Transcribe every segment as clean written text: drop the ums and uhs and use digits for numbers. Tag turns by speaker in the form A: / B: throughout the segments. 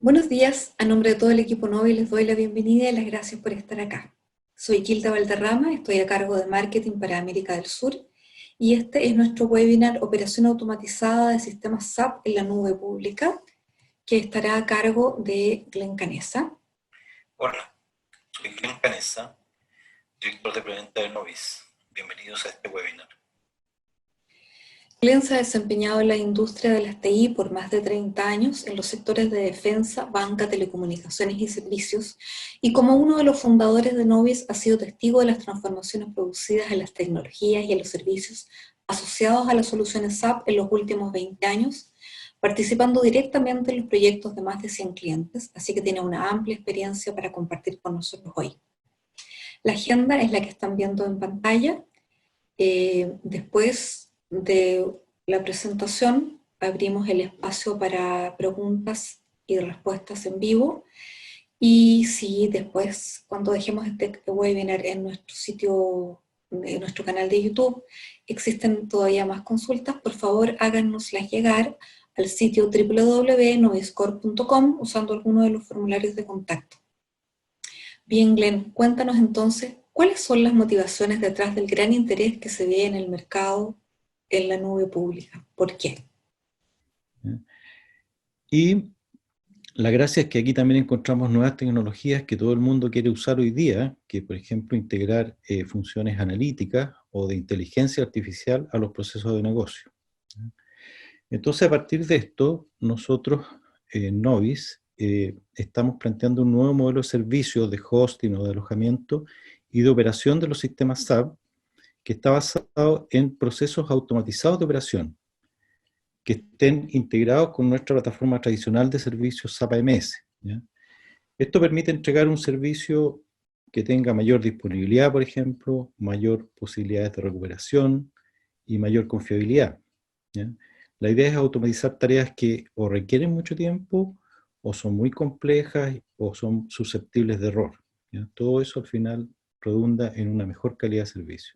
A: Buenos días, a nombre de todo el equipo Novi les doy la bienvenida y las gracias por estar acá. Soy Gilda Valderrama, estoy a cargo de Marketing para América del Sur y este es nuestro webinar Operación Automatizada de Sistemas SAP en la Nube Pública, que estará a cargo de Glenn Canessa.
B: Hola, soy Glenn Canessa, director de preventa de Novis. Bienvenidos a este webinar.
A: Glenn se ha desempeñado en la industria de las TI por más de 30 años en los sectores de defensa, banca, telecomunicaciones y servicios, y como uno de los fundadores de Novis ha sido testigo de las transformaciones producidas en las tecnologías y en los servicios asociados a las soluciones SAP en los últimos 20 años, participando directamente en los proyectos de más de 100 clientes, así que tiene una amplia experiencia para compartir con nosotros hoy. La agenda es la que están viendo en pantalla. Después de la presentación, abrimos el espacio para preguntas y respuestas en vivo. Y si después, cuando dejemos este webinar en nuestro sitio, en nuestro canal de YouTube, existen todavía más consultas, por favor háganoslas llegar al sitio www.noviscore.com usando alguno de los formularios de contacto. Bien, Glenn, cuéntanos entonces, ¿cuáles son las motivaciones detrás del gran interés que se ve en el mercado en la nube pública? ¿Por qué?
C: Y la gracia es que aquí también encontramos nuevas tecnologías que todo el mundo quiere usar hoy día, que por ejemplo integrar funciones analíticas o de inteligencia artificial a los procesos de negocio. Entonces, a partir de esto, nosotros en Novis estamos planteando un nuevo modelo de servicio de hosting o de alojamiento y de operación de los sistemas SAP que está basado en procesos automatizados de operación que estén integrados con nuestra plataforma tradicional de servicios SAP AMS. ¿Ya? Esto permite entregar un servicio que tenga mayor disponibilidad, por ejemplo, mayor posibilidades de recuperación y mayor confiabilidad. ¿Ya? La idea es automatizar tareas que o requieren mucho tiempo, o son muy complejas, o son susceptibles de error. ¿Ya? Todo eso al final redunda en una mejor calidad de servicio.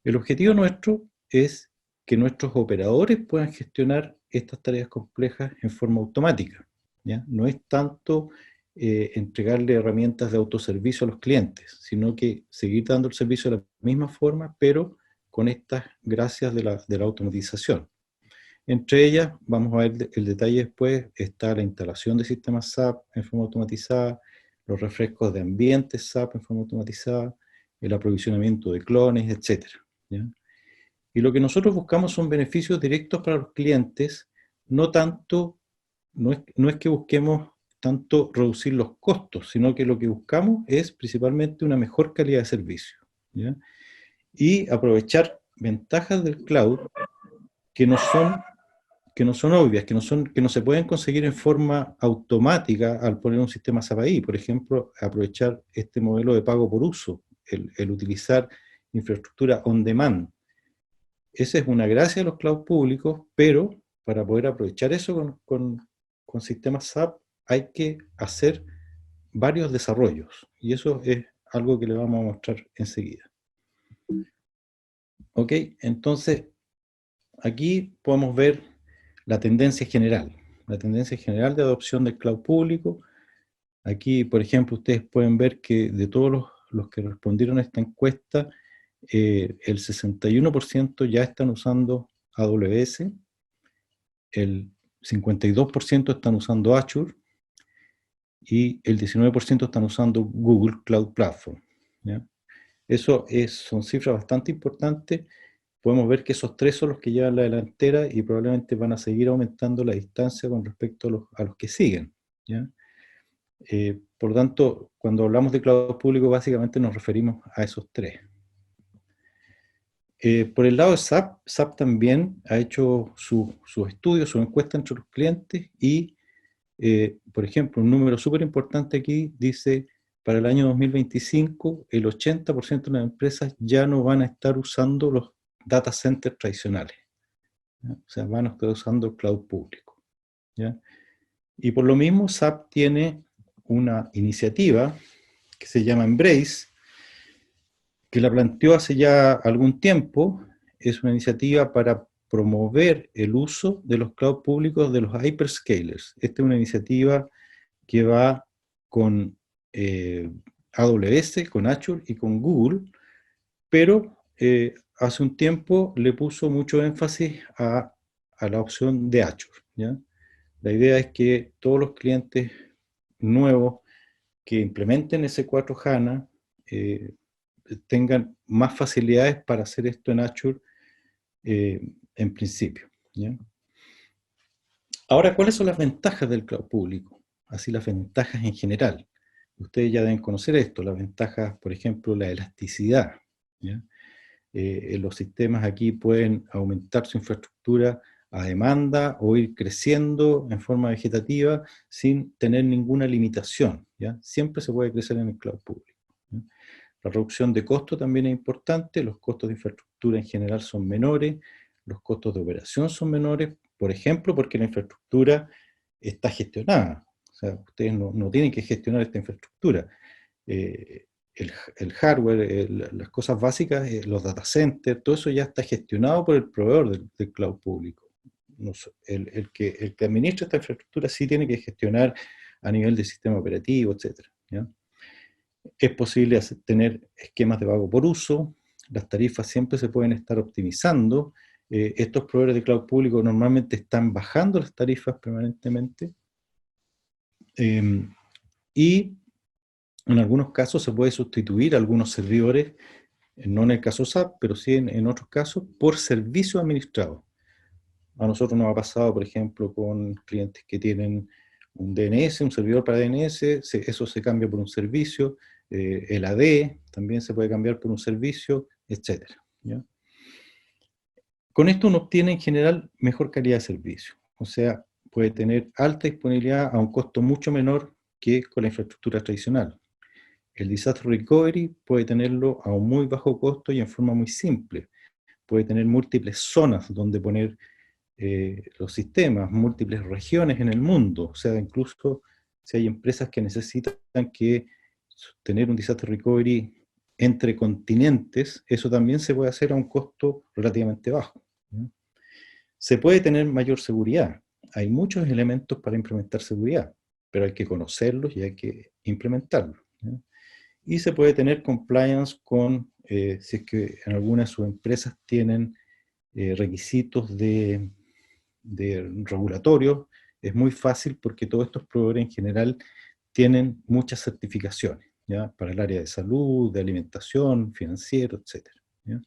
C: El objetivo nuestro es que nuestros operadores puedan gestionar estas tareas complejas en forma automática. ¿Ya? No es tanto entregarle herramientas de autoservicio a los clientes, sino que seguir dando el servicio de la misma forma, pero con estas gracias de la automatización. Entre ellas, vamos a ver el detalle después, está la instalación de sistemas SAP en forma automatizada, los refrescos de ambientes SAP en forma automatizada, el aprovisionamiento de clones, etc. ¿Ya? Y lo que nosotros buscamos son beneficios directos para los clientes, no tanto, no es que busquemos tanto reducir los costos, sino que lo que buscamos es principalmente una mejor calidad de servicio. ¿Ya? Y aprovechar ventajas del cloud que no son obvias, que no se pueden conseguir en forma automática al poner un sistema SAP ahí. Por ejemplo, aprovechar este modelo de pago por uso, el utilizar infraestructura on demand. Esa es una gracia de los clouds públicos, pero para poder aprovechar eso con sistemas SAP hay que hacer varios desarrollos, y eso es algo que le vamos a mostrar enseguida. Ok, entonces aquí podemos ver la tendencia general de adopción del cloud público. Aquí, por ejemplo, ustedes pueden ver que de todos los que respondieron a esta encuesta, el 61% ya están usando AWS, el 52% están usando Azure y el 19% están usando Google Cloud Platform. ¿Ya? Son cifras bastante importantes. Podemos ver que esos tres son los que llevan la delantera y probablemente van a seguir aumentando la distancia con respecto a los que siguen. ¿Ya? Por lo tanto, cuando hablamos de cloud público, básicamente nos referimos a esos tres. Por el lado de SAP, SAP también ha hecho sus estudios, su encuesta entre los clientes y, por ejemplo, un número súper importante aquí dice, para el año 2025, el 80% de las empresas ya no van a estar usando los data centers tradicionales. ¿Ya? O sea, van a estar usando el cloud público. ¿Ya? Y por lo mismo, SAP tiene una iniciativa que se llama Embrace, que la planteó hace ya algún tiempo. Es una iniciativa para promover el uso de los cloud públicos de los hyperscalers. Esta es una iniciativa que va con AWS, con Azure y con Google, pero hace un tiempo le puso mucho énfasis a la opción de Azure, ¿ya? La idea es que todos los clientes nuevos que implementen S4 HANA tengan más facilidades para hacer esto en Azure en principio, ¿ya? Ahora, ¿cuáles son las ventajas del cloud público? Así las ventajas en general. Ustedes ya deben conocer esto, las ventajas, por ejemplo, la elasticidad, ¿ya? Los sistemas aquí pueden aumentar su infraestructura a demanda o ir creciendo en forma vegetativa sin tener ninguna limitación, ¿ya? Siempre se puede crecer en el cloud público, ¿ya? La reducción de costos también es importante, los costos de infraestructura en general son menores, los costos de operación son menores, por ejemplo, porque la infraestructura está gestionada. O sea, ustedes no tienen que gestionar esta infraestructura. El hardware, las cosas básicas, los data centers, todo eso ya está gestionado por el proveedor del cloud público. El que administra esta infraestructura sí tiene que gestionar a nivel de sistema operativo, etc., ¿ya? Es posible tener esquemas de pago por uso, las tarifas siempre se pueden estar optimizando. Estos proveedores de cloud público normalmente están bajando las tarifas permanentemente. Y en algunos casos se puede sustituir a algunos servidores, no en el caso SAP, pero sí en otros casos, por servicio administrado. A nosotros nos ha pasado, por ejemplo, con clientes que tienen un DNS, un servidor para DNS, eso se cambia por un servicio, el AD también se puede cambiar por un servicio, etc., ¿ya? Con esto uno obtiene en general mejor calidad de servicio, o sea, puede tener alta disponibilidad a un costo mucho menor que con la infraestructura tradicional. El disaster recovery puede tenerlo a un muy bajo costo y en forma muy simple. Puede tener múltiples zonas donde poner los sistemas, múltiples regiones en el mundo. O sea, incluso si hay empresas que necesitan tener un disaster recovery entre continentes, eso también se puede hacer a un costo relativamente bajo, ¿no? Se puede tener mayor seguridad. Hay muchos elementos para implementar seguridad, pero hay que conocerlos y hay que implementarlos, ¿no? Y se puede tener compliance con, si es que en algunas de sus empresas tienen requisitos de regulatorios, es muy fácil porque todos estos proveedores en general tienen muchas certificaciones, ¿ya? Para el área de salud, de alimentación, financiero, etc., ¿ya?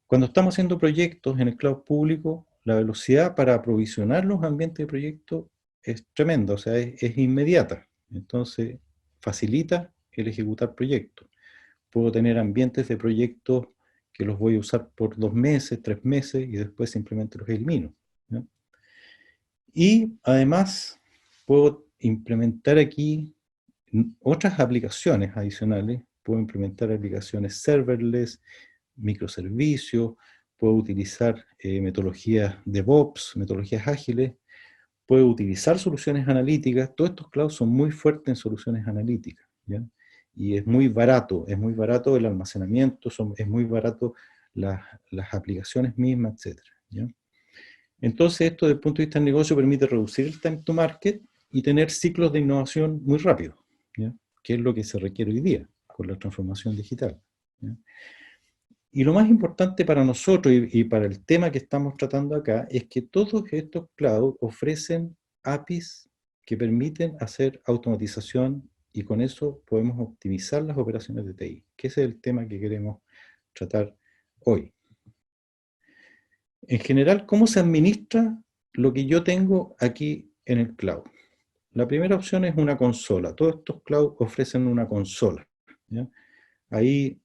C: Cuando estamos haciendo proyectos en el cloud público, la velocidad para aprovisionar los ambientes de proyecto es tremenda, o sea, es inmediata. Entonces, facilita el ejecutar proyectos. Puedo tener ambientes de proyectos que los voy a usar por 2 meses, 3 meses, y después simplemente los elimino, ¿no? Y además, puedo implementar aquí otras aplicaciones adicionales. Puedo implementar aplicaciones serverless, microservicios, puedo utilizar metodologías DevOps, metodologías ágiles, puedo utilizar soluciones analíticas. Todos estos clouds son muy fuertes en soluciones analíticas, ¿ya? Y es muy barato el almacenamiento, es muy barato las aplicaciones mismas, etc., ¿ya? Entonces esto desde el punto de vista del negocio permite reducir el time to market y tener ciclos de innovación muy rápidos, ¿ya? Que es lo que se requiere hoy día con la transformación digital, ¿ya? Y lo más importante para nosotros y para el tema que estamos tratando acá es que todos estos clouds ofrecen APIs que permiten hacer automatización y con eso podemos optimizar las operaciones de TI, que ese es el tema que queremos tratar hoy. En general, ¿cómo se administra lo que yo tengo aquí en el cloud? La primera opción es una consola. Todos estos clouds ofrecen una consola, ¿ya? Ahí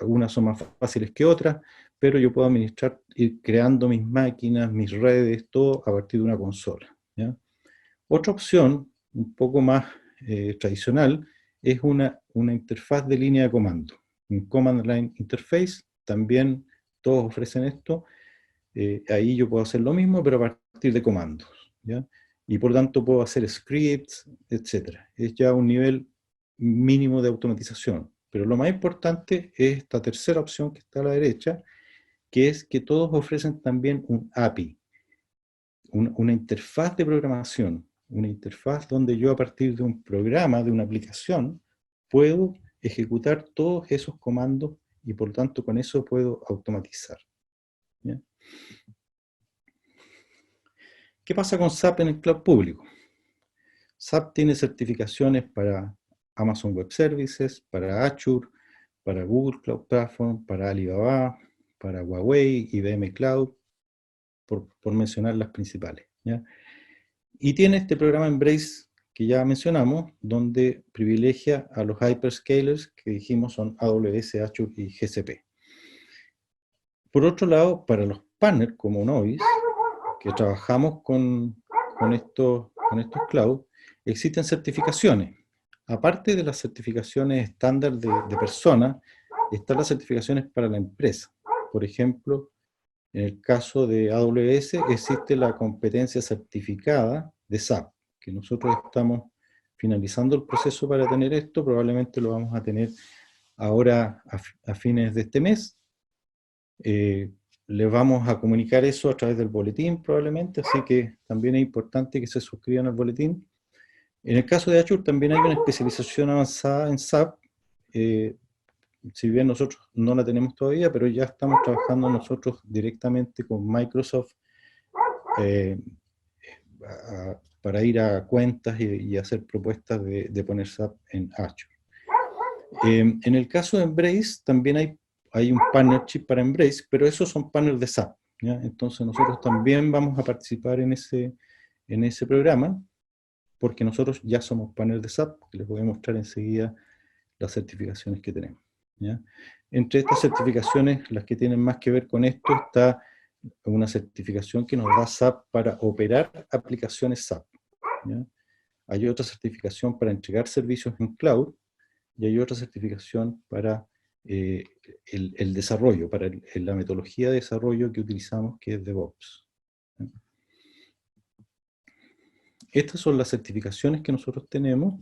C: algunas son más fáciles que otras, pero yo puedo administrar, ir creando mis máquinas, mis redes, todo a partir de una consola, ¿ya? Otra opción, un poco más tradicional, es una interfaz de línea de comando. Un Command Line Interface, también todos ofrecen esto. Ahí yo puedo hacer lo mismo, pero a partir de comandos, ¿ya? Y por tanto puedo hacer scripts, etc. Es ya un nivel mínimo de automatización. Pero lo más importante es esta tercera opción que está a la derecha, que es que todos ofrecen también un API, una interfaz de programación, una interfaz donde yo a partir de un programa, de una aplicación, puedo ejecutar todos esos comandos y por lo tanto con eso puedo automatizar. ¿Ya? ¿Qué pasa con SAP en el cloud público? SAP tiene certificaciones para Amazon Web Services, para Azure, para Google Cloud Platform, para Alibaba, para Huawei, IBM Cloud, por mencionar las principales. ¿Ya? Y tiene este programa Embrace que ya mencionamos, donde privilegia a los hyperscalers que dijimos son AWS, Azure y GCP. Por otro lado, para los partners como Novis, que trabajamos con estos clouds, existen certificaciones. Aparte de las certificaciones estándar de personas, están las certificaciones para la empresa. Por ejemplo, en el caso de AWS existe la competencia certificada de SAP, que nosotros estamos finalizando el proceso para tener esto, probablemente lo vamos a tener ahora a fines de este mes. Les vamos a comunicar eso a través del boletín probablemente, así que también es importante que se suscriban al boletín. En el caso de Azure también hay una especialización avanzada en SAP, si bien nosotros no la tenemos todavía, pero ya estamos trabajando nosotros directamente con Microsoft para ir a cuentas y hacer propuestas de poner SAP en Azure. En el caso de Embrace también hay un partnership para Embrace, pero esos son partners de SAP. ¿Ya? Entonces nosotros también vamos a participar en ese programa, porque nosotros ya somos partners de SAP, que les voy a mostrar enseguida las certificaciones que tenemos. ¿Ya? Entre estas certificaciones, las que tienen más que ver con esto, está una certificación que nos da SAP para operar aplicaciones SAP. ¿Ya? Hay otra certificación para entregar servicios en cloud, y hay otra certificación para el desarrollo, para la metodología de desarrollo que utilizamos, que es DevOps. ¿Ya? Estas son las certificaciones que nosotros tenemos.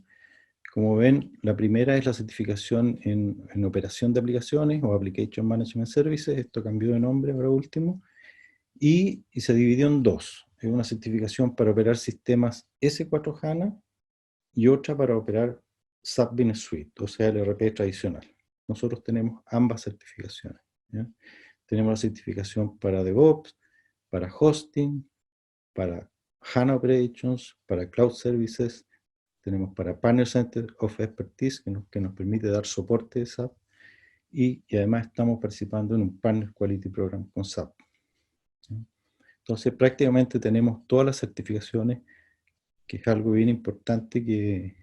C: Como ven, la primera es la certificación en operación de aplicaciones o Application Management Services. Esto cambió de nombre ahora último. Y se dividió en dos. Es una certificación para operar sistemas S4HANA y otra para operar SAP Business Suite, o sea, el ERP tradicional. Nosotros tenemos ambas certificaciones. ¿Ya? Tenemos la certificación para DevOps, para Hosting, para HANA Operations, para Cloud Services. Tenemos para Partner Center of Expertise, que nos permite dar soporte de SAP. Y además estamos participando en un Partner Quality Program con SAP. ¿Sí? Entonces prácticamente tenemos todas las certificaciones, que es algo bien importante que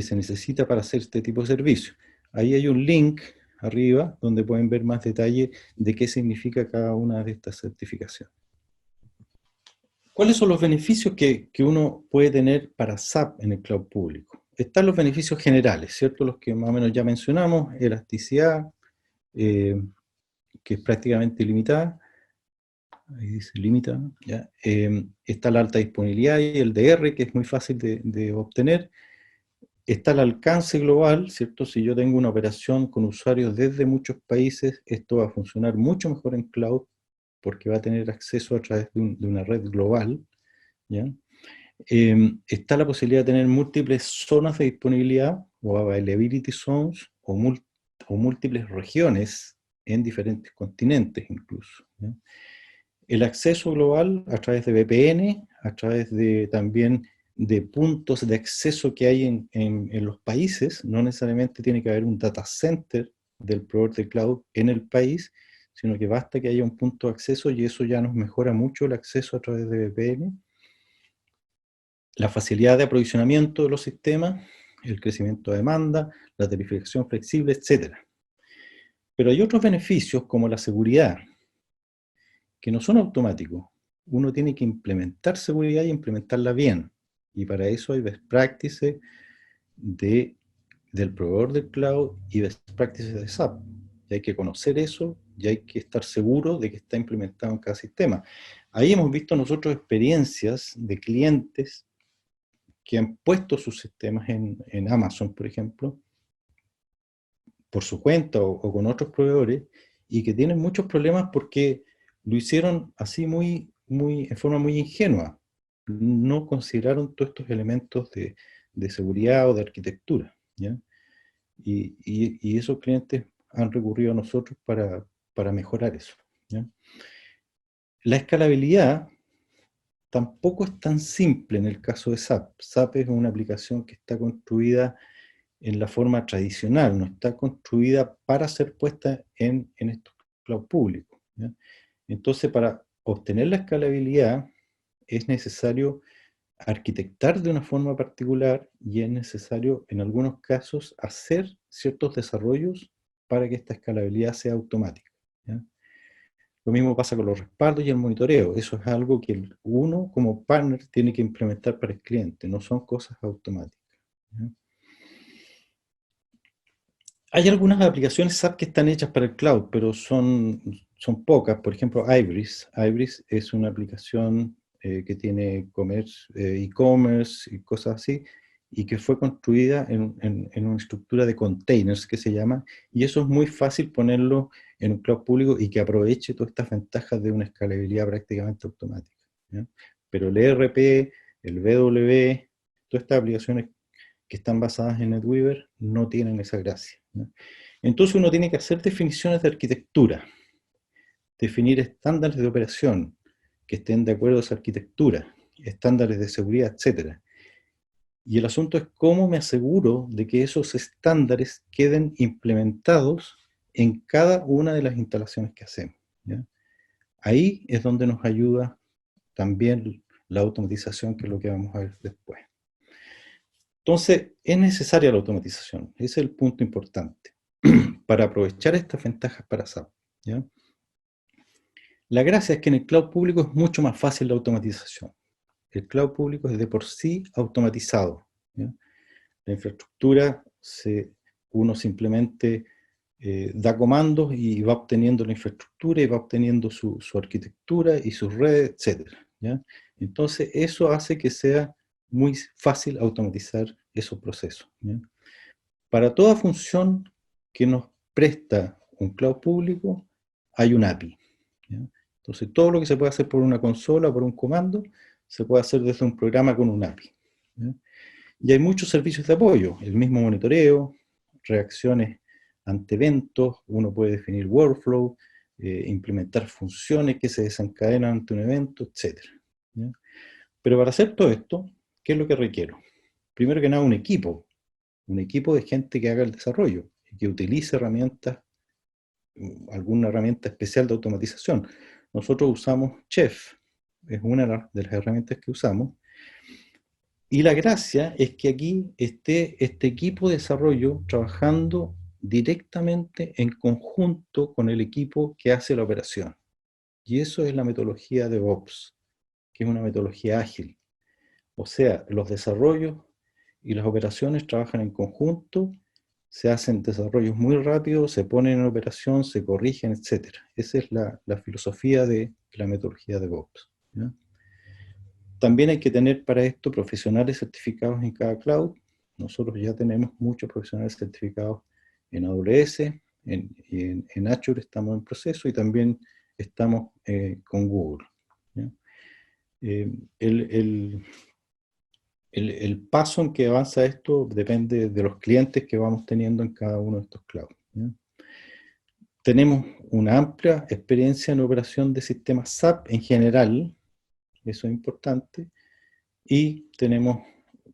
C: se necesita para hacer este tipo de servicio. Ahí hay un link arriba donde pueden ver más detalle de qué significa cada una de estas certificaciones. ¿Cuáles son los beneficios que uno puede tener para SAP en el cloud público? Están los beneficios generales, ¿cierto? Los que más o menos ya mencionamos, elasticidad, que es prácticamente ilimitada. Ahí dice limitada, ¿ya? Está la alta disponibilidad y el DR, que es muy fácil de obtener. Está el alcance global, ¿cierto? Si yo tengo una operación con usuarios desde muchos países, esto va a funcionar mucho mejor en cloud, porque va a tener acceso a través de una red global, ¿ya? Está la posibilidad de tener múltiples zonas de disponibilidad, o availability zones, o múltiples regiones en diferentes continentes incluso, ¿ya? El acceso global a través de VPN, a través de también de puntos de acceso que hay en los países. No necesariamente tiene que haber un data center del proveedor de cloud en el país, sino que basta que haya un punto de acceso y eso ya nos mejora mucho el acceso a través de VPN. La facilidad de aprovisionamiento de los sistemas, el crecimiento de demanda, la tarificación flexible, etc. Pero hay otros beneficios como la seguridad, que no son automáticos. Uno tiene que implementar seguridad y implementarla bien. Y para eso hay best practices del proveedor del cloud y best practices de SAP. Y hay que conocer eso y hay que estar seguro de que está implementado en cada sistema. Ahí hemos visto nosotros experiencias de clientes que han puesto sus sistemas en Amazon, por ejemplo, por su cuenta o con otros proveedores, y que tienen muchos problemas porque lo hicieron así en forma muy ingenua. No consideraron todos estos elementos de seguridad o de arquitectura, ¿ya? Y esos clientes han recurrido a nosotros para mejorar eso, ¿ya? La escalabilidad tampoco es tan simple en el caso de SAP. SAP es una aplicación que está construida en la forma tradicional, no está construida para ser puesta en estos cloud públicos, ¿ya? Entonces, para obtener la escalabilidad es necesario arquitectar de una forma particular y es necesario, en algunos casos, hacer ciertos desarrollos para que esta escalabilidad sea automática, ¿ya? Lo mismo pasa con los respaldos y el monitoreo. Eso es algo que uno como partner tiene que implementar para el cliente, no son cosas automáticas, ¿ya? Hay algunas aplicaciones SAP que están hechas para el cloud, pero son pocas. Por ejemplo, Ibris. Ibris es una aplicación que tiene e-commerce y cosas así, y que fue construida en una estructura de containers que se llama, y eso es muy fácil ponerlo en un cloud público y que aproveche todas estas ventajas de una escalabilidad prácticamente automática, ¿ya? Pero el ERP, el BW, todas estas aplicaciones que están basadas en NetWeaver no tienen esa gracia, ¿no? Entonces uno tiene que hacer definiciones de arquitectura, definir estándares de operación que estén de acuerdo a esa arquitectura, estándares de seguridad, etc. Y el asunto es cómo me aseguro de que esos estándares queden implementados en cada una de las instalaciones que hacemos, ¿ya? Ahí es donde nos ayuda también la automatización, que es lo que vamos a ver después. Entonces, es necesaria la automatización, ese es el punto importante, para aprovechar estas ventajas para SAP, ¿ya? La gracia es que en el cloud público es mucho más fácil la automatización. El cloud público es de por sí automatizado, ¿ya? La infraestructura, uno simplemente da comandos y va obteniendo la infraestructura y va obteniendo su arquitectura y sus redes, etc., ¿ya? Entonces, eso hace que sea muy fácil automatizar esos procesos, ¿ya? Para toda función que nos presta un cloud público, hay un API, ¿ya? Entonces, todo lo que se puede hacer por una consola o por un comando, se puede hacer desde un programa con un API, ¿ya? Y hay muchos servicios de apoyo, el mismo monitoreo, reacciones ante eventos, uno puede definir workflow, implementar funciones que se desencadenan ante un evento, etc., ¿ya? Pero para hacer todo esto, ¿qué es lo que requiero? Primero que nada, un equipo de gente que haga el desarrollo y que utilice herramientas, alguna herramienta especial de automatización. Nosotros usamos Chef, es una de las herramientas que usamos, y la gracia es que aquí esté este equipo de desarrollo trabajando directamente en conjunto con el equipo que hace la operación. Y eso es la metodología de DevOps, que es una metodología ágil. O sea, los desarrollos y las operaciones trabajan en conjunto, se hacen desarrollos muy rápidos, se ponen en operación, se corrigen, etc. Esa es la filosofía de la metodología de DevOps, ¿ya? También hay que tener para esto profesionales certificados en cada cloud. Nosotros ya tenemos muchos profesionales certificados en AWS, en Azure estamos en proceso y también estamos con Google, ¿ya? El paso en que avanza esto depende de los clientes que vamos teniendo en cada uno de estos clouds, ¿ya? Tenemos una amplia experiencia en operación de sistemas SAP en general, eso es importante, y tenemos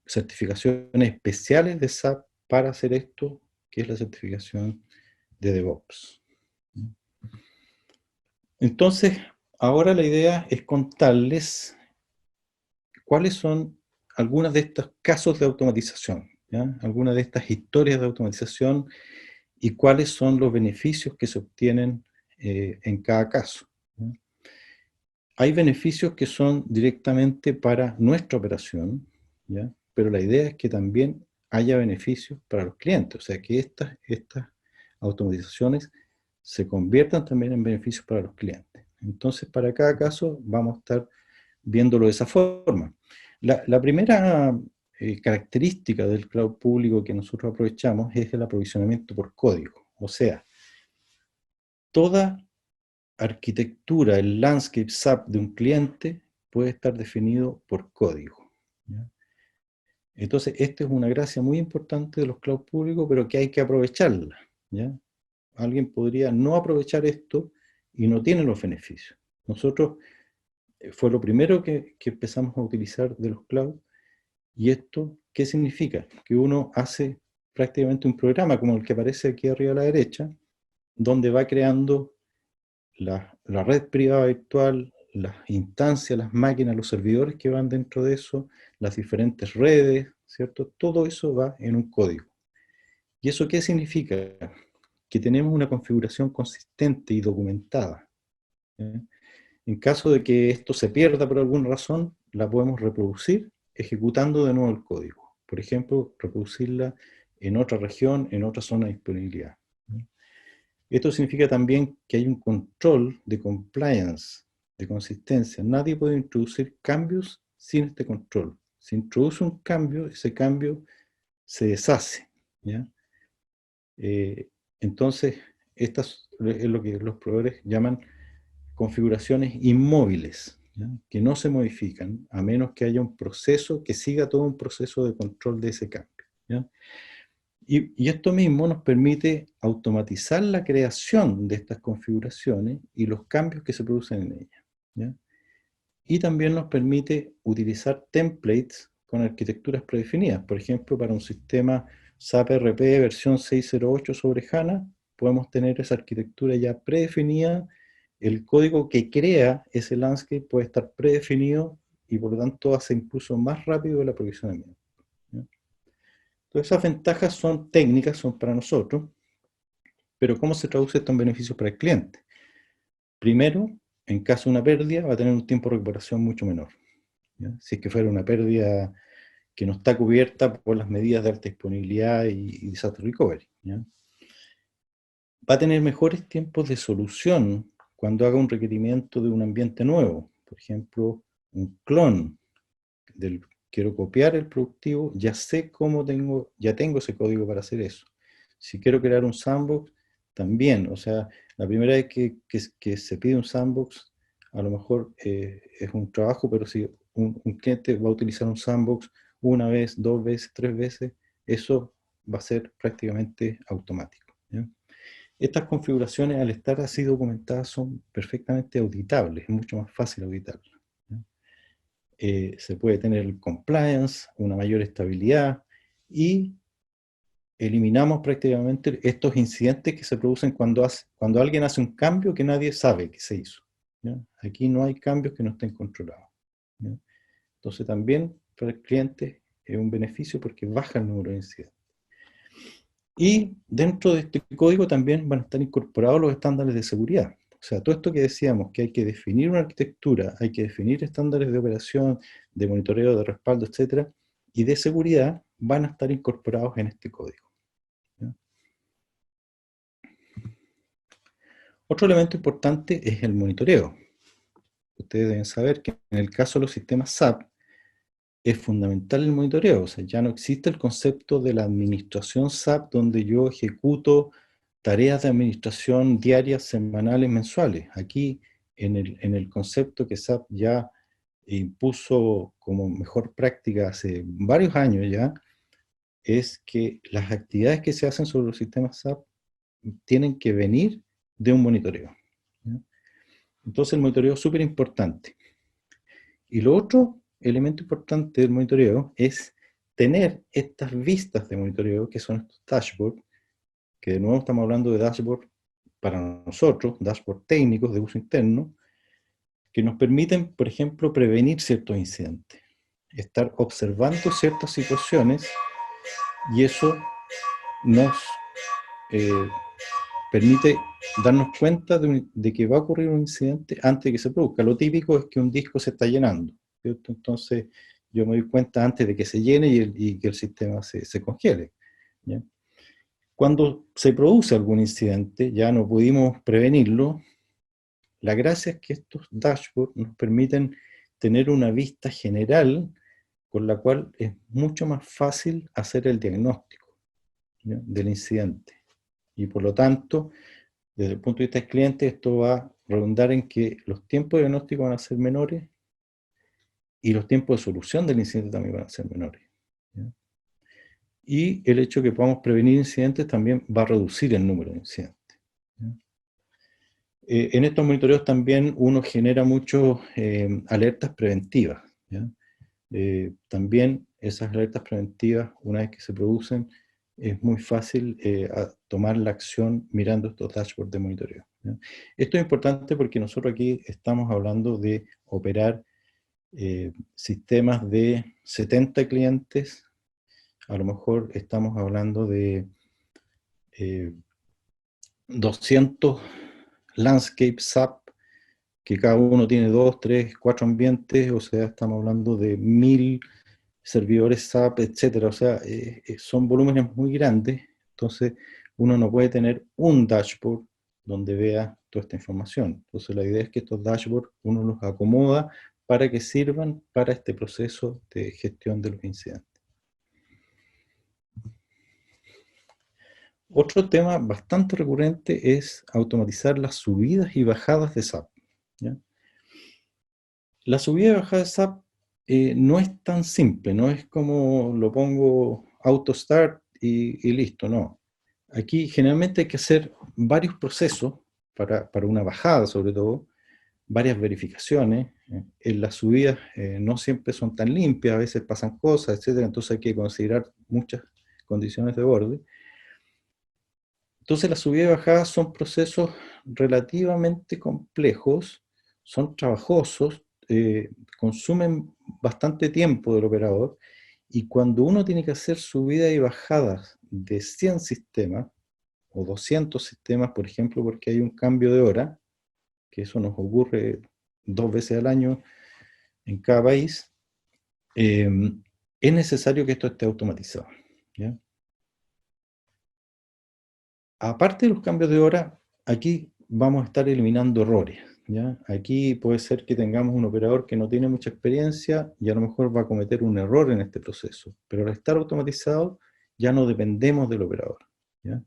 C: certificaciones especiales de SAP para hacer esto, que es la certificación de DevOps. Entonces, ahora la idea es contarles cuáles son algunos de estos casos de automatización, ¿ya? Algunas de estas historias de automatización y cuáles son los beneficios que se obtienen en cada caso, ¿ya? Hay beneficios que son directamente para nuestra operación, ¿ya? Pero la idea es que también haya beneficios para los clientes, o sea, que estas automatizaciones se conviertan también en beneficios para los clientes. Entonces, para cada caso vamos a estar viéndolo de esa forma. La primera característica del cloud público que nosotros aprovechamos es el aprovisionamiento por código. O sea, toda arquitectura, el landscape SAP de un cliente puede estar definido por código, ¿ya? Entonces, esta es una gracia muy importante de los cloud públicos, pero que hay que aprovecharla, ¿ya? Alguien podría no aprovechar esto y no tiene los beneficios. Nosotros fue lo primero que empezamos a utilizar de los cloud. ¿Y esto qué significa? Que uno hace prácticamente un programa como el que aparece aquí arriba a la derecha, donde va creando la red privada virtual, las instancias, las máquinas, los servidores que van dentro de eso, las diferentes redes, ¿cierto? Todo eso va en un código. ¿Y eso qué significa? Que tenemos una configuración consistente y documentada, ¿eh? En caso de que esto se pierda por alguna razón, la podemos reproducir ejecutando de nuevo el código. Por ejemplo, reproducirla en otra región, en otra zona de disponibilidad. Esto significa también que hay un control de compliance, de consistencia. Nadie puede introducir cambios sin este control. Si introduce un cambio, ese cambio se deshace, ¿ya? Entonces, estas es lo que los proveedores llaman configuraciones inmóviles, ¿ya? Que no se modifican, a menos que haya un proceso, que siga todo un proceso de control de ese cambio, ¿ya? Y esto mismo nos permite automatizar la creación de estas configuraciones y los cambios que se producen en ellas, ¿ya? Y también nos permite utilizar templates con arquitecturas predefinidas. Por ejemplo, para un sistema SAP RP versión 608 sobre HANA, podemos tener esa arquitectura ya predefinida. El código que crea ese landscape puede estar predefinido y por lo tanto hace incluso más rápido el aprovisionamiento, ¿ya? Entonces esas ventajas son técnicas, son para nosotros, pero ¿cómo se traduce esto en beneficios para el cliente? Primero, en caso de una pérdida, va a tener un tiempo de recuperación mucho menor, ¿ya? Si es que fuera una pérdida que no está cubierta por las medidas de alta disponibilidad y disaster recovery, ¿ya? Va a tener mejores tiempos de solución cuando haga un requerimiento de un ambiente nuevo. Por ejemplo, un clon quiero copiar el productivo, ya sé cómo ya tengo ese código para hacer eso. Si quiero crear un sandbox, también. O sea, la primera vez que se pide un sandbox, a lo mejor es un trabajo, pero si un cliente va a utilizar un sandbox una vez, dos veces, tres veces, eso va a ser prácticamente automático, ¿ya? Estas configuraciones, al estar así documentadas, son perfectamente auditables, es mucho más fácil auditarlas, ¿ya? Se puede tener el compliance, una mayor estabilidad y eliminamos prácticamente estos incidentes que se producen cuando alguien hace un cambio que nadie sabe que se hizo, ¿ya? Aquí no hay cambios que no estén controlados, ¿ya? Entonces también para el cliente es un beneficio porque baja el número de incidentes. Y dentro de este código también van a estar incorporados los estándares de seguridad. O sea, todo esto que decíamos, que hay que definir una arquitectura, hay que definir estándares de operación, de monitoreo, de respaldo, etcétera, y de seguridad, van a estar incorporados en este código, ¿ya? Otro elemento importante es el monitoreo. Ustedes deben saber que en el caso de los sistemas SAP, es fundamental el monitoreo. O sea, ya no existe el concepto de la administración SAP donde yo ejecuto tareas de administración diarias, semanales, mensuales. Aquí, en el concepto que SAP ya impuso como mejor práctica hace varios años ya, es que las actividades que se hacen sobre los sistemas SAP tienen que venir de un monitoreo, ¿ya? Entonces el monitoreo es súper importante. Y lo otro elemento importante del monitoreo es tener estas vistas de monitoreo, que son estos dashboards, que de nuevo estamos hablando de dashboard para nosotros, dashboard técnicos de uso interno, que nos permiten, por ejemplo, prevenir ciertos incidentes, estar observando ciertas situaciones, y eso nos permite darnos cuenta de que va a ocurrir un incidente antes de que se produzca. Lo típico es que un disco se está llenando, ¿cierto? Entonces yo me doy cuenta antes de que se llene y que el sistema se congele, ¿ya? Cuando se produce algún incidente, ya no pudimos prevenirlo. La gracia es que estos dashboards nos permiten tener una vista general con la cual es mucho más fácil hacer el diagnóstico, ¿ya?, del incidente. Y por lo tanto, Desde el punto de vista del cliente, esto va a redundar en que los tiempos de diagnóstico van a ser menores y los tiempos de solución del incidente también van a ser menores, ¿ya? Y el hecho de que podamos prevenir incidentes también va a reducir el número de incidentes, ¿ya? En estos monitoreos también uno genera muchas alertas preventivas, ¿ya? También esas alertas preventivas, una vez que se producen, es muy fácil tomar la acción mirando estos dashboards de monitoreo, ¿ya? Esto es importante porque nosotros aquí estamos hablando de operar sistemas de 70 clientes, a lo mejor estamos hablando de 200 landscape SAP, que cada uno tiene 2, 3, 4 ambientes, o sea, estamos hablando de 1000 servidores SAP, etcétera. O sea, son volúmenes muy grandes, entonces uno no puede tener un dashboard donde vea toda esta información. Entonces la idea es que estos dashboards uno los acomoda para que sirvan para este proceso de gestión de los incidentes. Otro tema bastante recurrente es automatizar las subidas y bajadas de SAP, ¿ya? La subida y bajada de SAP no es tan simple, no es como lo pongo auto start y listo, no. Aquí generalmente hay que hacer varios procesos para una bajada sobre todo, varias verificaciones. En las subidas no siempre son tan limpias, a veces pasan cosas, etcétera, entonces hay que considerar muchas condiciones de borde. Entonces las subidas y bajadas son procesos relativamente complejos, son trabajosos, consumen bastante tiempo del operador, y cuando uno tiene que hacer subidas y bajadas de 100 sistemas, o 200 sistemas, por ejemplo, porque hay un cambio de hora, que eso nos ocurre 2 veces al año en cada país, es necesario que esto esté automatizado, ¿ya? Aparte de los cambios de hora, aquí vamos a estar eliminando errores, ¿ya? Aquí puede ser que tengamos un operador que no tiene mucha experiencia y a lo mejor va a cometer un error en este proceso, pero al estar automatizado ya no dependemos del operador, ¿ya?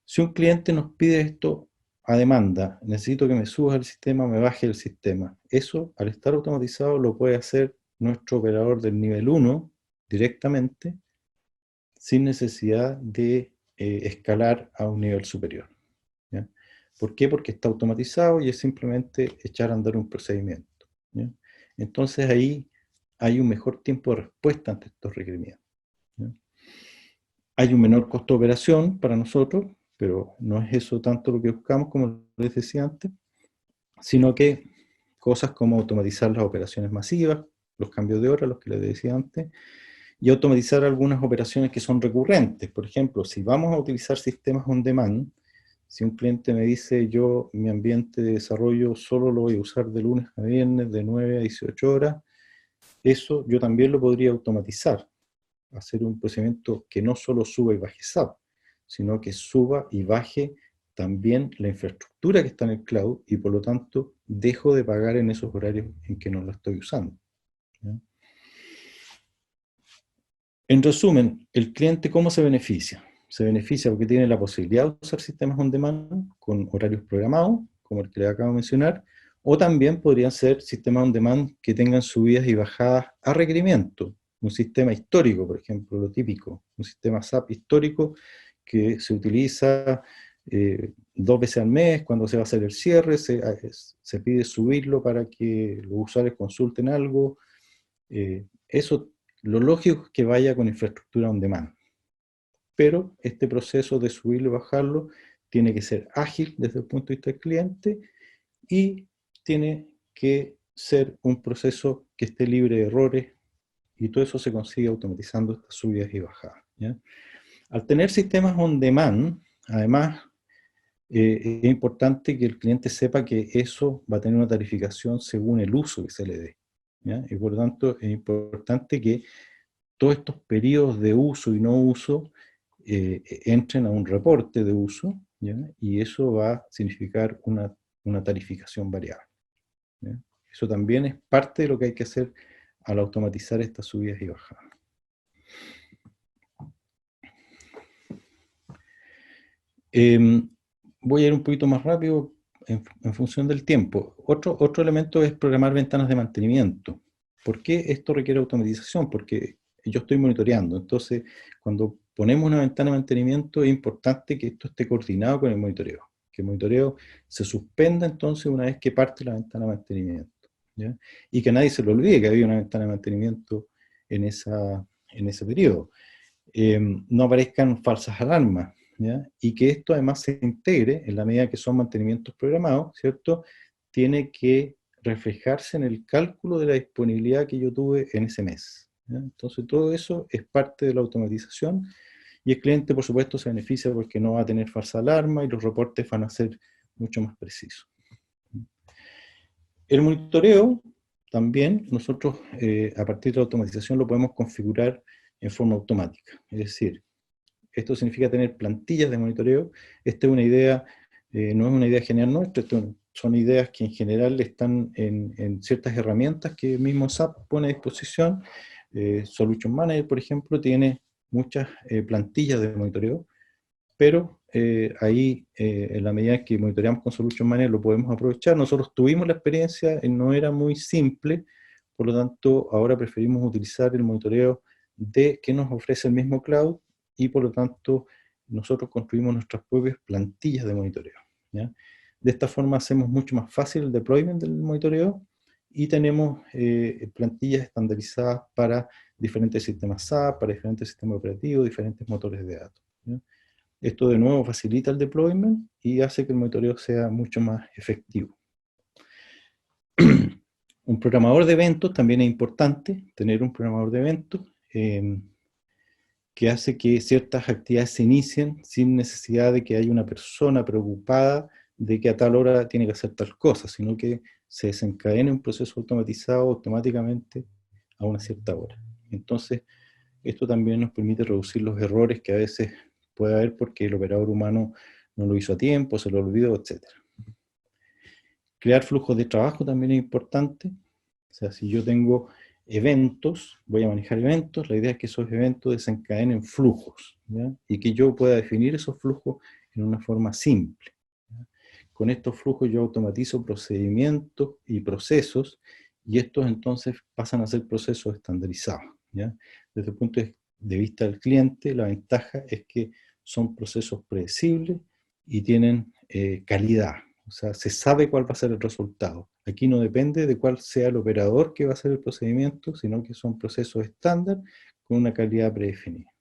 C: Si un cliente nos pide esto a demanda, necesito que me subas el sistema, me baje el sistema, eso al estar automatizado lo puede hacer nuestro operador del nivel 1 directamente, sin necesidad de escalar a un nivel superior, ¿ya? ¿Por qué? Porque está automatizado y es simplemente echar a andar un procedimiento, ¿ya? Entonces ahí hay un mejor tiempo de respuesta ante estos requerimientos, ¿ya? Hay un menor costo de operación para nosotros, pero no es eso tanto lo que buscamos, como les decía antes, sino que cosas como automatizar las operaciones masivas, los cambios de hora, los que les decía antes, y automatizar algunas operaciones que son recurrentes. Por ejemplo, si vamos a utilizar sistemas on demand, si un cliente me dice, yo mi ambiente de desarrollo solo lo voy a usar de lunes a viernes, de 9 a 18 horas, eso yo también lo podría automatizar, hacer un procedimiento que no solo suba y baje SAP, sino que suba y baje también la infraestructura que está en el cloud, y por lo tanto dejo de pagar en esos horarios en que no la estoy usando, ¿ya? En resumen, el cliente, ¿cómo se beneficia? Se beneficia porque tiene la posibilidad de usar sistemas on demand con horarios programados, como el que le acabo de mencionar, o también podrían ser sistemas on demand que tengan subidas y bajadas a requerimiento. Un sistema histórico, por ejemplo, lo típico, un sistema SAP histórico que se utiliza 2 veces al mes, cuando se va a hacer el cierre, se pide subirlo para que los usuarios consulten algo. Eso, lo lógico es que vaya con infraestructura on demand, pero este proceso de subirlo y bajarlo tiene que ser ágil desde el punto de vista del cliente, y tiene que ser un proceso que esté libre de errores, y todo eso se consigue automatizando estas subidas y bajadas, ¿ya? Al tener sistemas on demand, además, es importante que el cliente sepa que eso va a tener una tarificación según el uso que se le dé, ¿ya? Y por lo tanto es importante que todos estos periodos de uso y no uso entren a un reporte de uso, ¿ya? Y eso va a significar una tarificación variable, ¿ya? Eso también es parte de lo que hay que hacer al automatizar estas subidas y bajadas. voy a ir un poquito más rápido en función del tiempo. Otro elemento es programar ventanas de mantenimiento. ¿Por qué esto requiere automatización? Porque yo estoy monitoreando. Entonces, cuando ponemos una ventana de mantenimiento, es importante que esto esté coordinado con el monitoreo. Que el monitoreo se suspenda entonces una vez que parte la ventana de mantenimiento, ¿ya? Y que a nadie se le olvide que había una ventana de mantenimiento en ese periodo. No aparezcan falsas alarmas, ¿ya? Y que esto además se integre en la medida que son mantenimientos programados, ¿cierto? Tiene que reflejarse en el cálculo de la disponibilidad que yo tuve en ese mes, ¿ya? Entonces todo eso es parte de la automatización y el cliente por supuesto se beneficia porque no va a tener falsa alarma y los reportes van a ser mucho más precisos. El monitoreo también nosotros a partir de la automatización lo podemos configurar en forma automática, es decir, esto significa tener plantillas de monitoreo. Esta es una idea, no es una idea genial nuestra, son ideas que en general están en ciertas herramientas que el mismo SAP pone a disposición. Solution Manager, por ejemplo, tiene muchas plantillas de monitoreo, pero ahí, en la medida que monitoreamos con Solution Manager, lo podemos aprovechar. Nosotros tuvimos la experiencia, no era muy simple, por lo tanto, ahora preferimos utilizar el monitoreo que nos ofrece el mismo cloud, y por lo tanto nosotros construimos nuestras propias plantillas de monitoreo, ¿ya? De esta forma hacemos mucho más fácil el deployment del monitoreo y tenemos plantillas estandarizadas para diferentes sistemas SAP, para diferentes sistemas operativos, diferentes motores de datos, ¿ya? Esto de nuevo facilita el deployment y hace que el monitoreo sea mucho más efectivo. Un programador de eventos también es importante, tener un programador de eventos, que hace que ciertas actividades se inicien sin necesidad de que haya una persona preocupada de que a tal hora tiene que hacer tal cosa, sino que se desencadene un proceso automatizado automáticamente a una cierta hora. Entonces, esto también nos permite reducir los errores que a veces puede haber porque el operador humano no lo hizo a tiempo, se lo olvidó, etc. Crear flujos de trabajo también es importante. O sea, si yo tengo eventos, voy a manejar eventos, la idea es que esos eventos desencadenen flujos, ¿ya? Y que yo pueda definir esos flujos en una forma simple, ¿ya? Con estos flujos yo automatizo procedimientos y procesos, y estos entonces pasan a ser procesos estandarizados, ¿ya? Desde el punto de vista del cliente, la ventaja es que son procesos predecibles y tienen calidad. O sea, se sabe cuál va a ser el resultado. Aquí no depende de cuál sea el operador que va a hacer el procedimiento, sino que son procesos estándar con una calidad predefinida.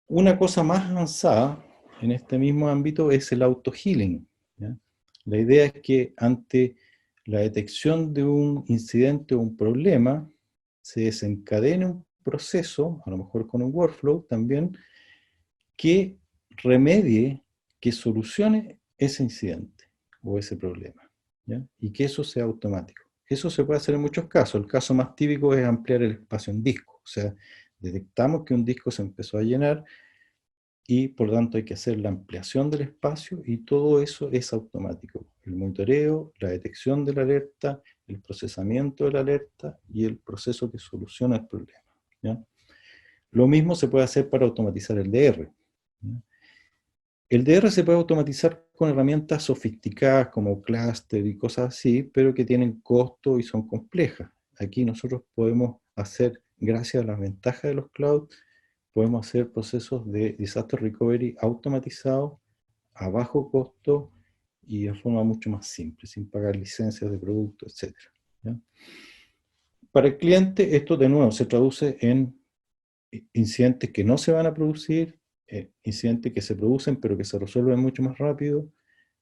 C: Una cosa más avanzada en este mismo ámbito es el auto-healing, ¿ya? La idea es que ante la detección de un incidente o un problema, se desencadene un proceso, a lo mejor con un workflow también, que remedie, que solucione ese incidente o ese problema, ¿ya? Y que eso sea automático. Eso se puede hacer en muchos casos. El caso más típico es ampliar el espacio en disco. O sea, detectamos que un disco se empezó a llenar y por lo tanto hay que hacer la ampliación del espacio y todo eso es automático. El monitoreo, la detección de la alerta, el procesamiento de la alerta y el proceso que soluciona el problema, ¿ya? Lo mismo se puede hacer para automatizar el DR, ¿ya? El DR se puede automatizar con herramientas sofisticadas como Cluster y cosas así, pero que tienen costo y son complejas. Aquí nosotros podemos hacer, gracias a las ventajas de los clouds, podemos hacer procesos de disaster recovery automatizados, a bajo costo y de forma mucho más simple, sin pagar licencias de producto, etc., ¿ya? Para el cliente, esto de nuevo se traduce en incidentes que no se van a producir, incidentes que se producen pero que se resuelven mucho más rápido,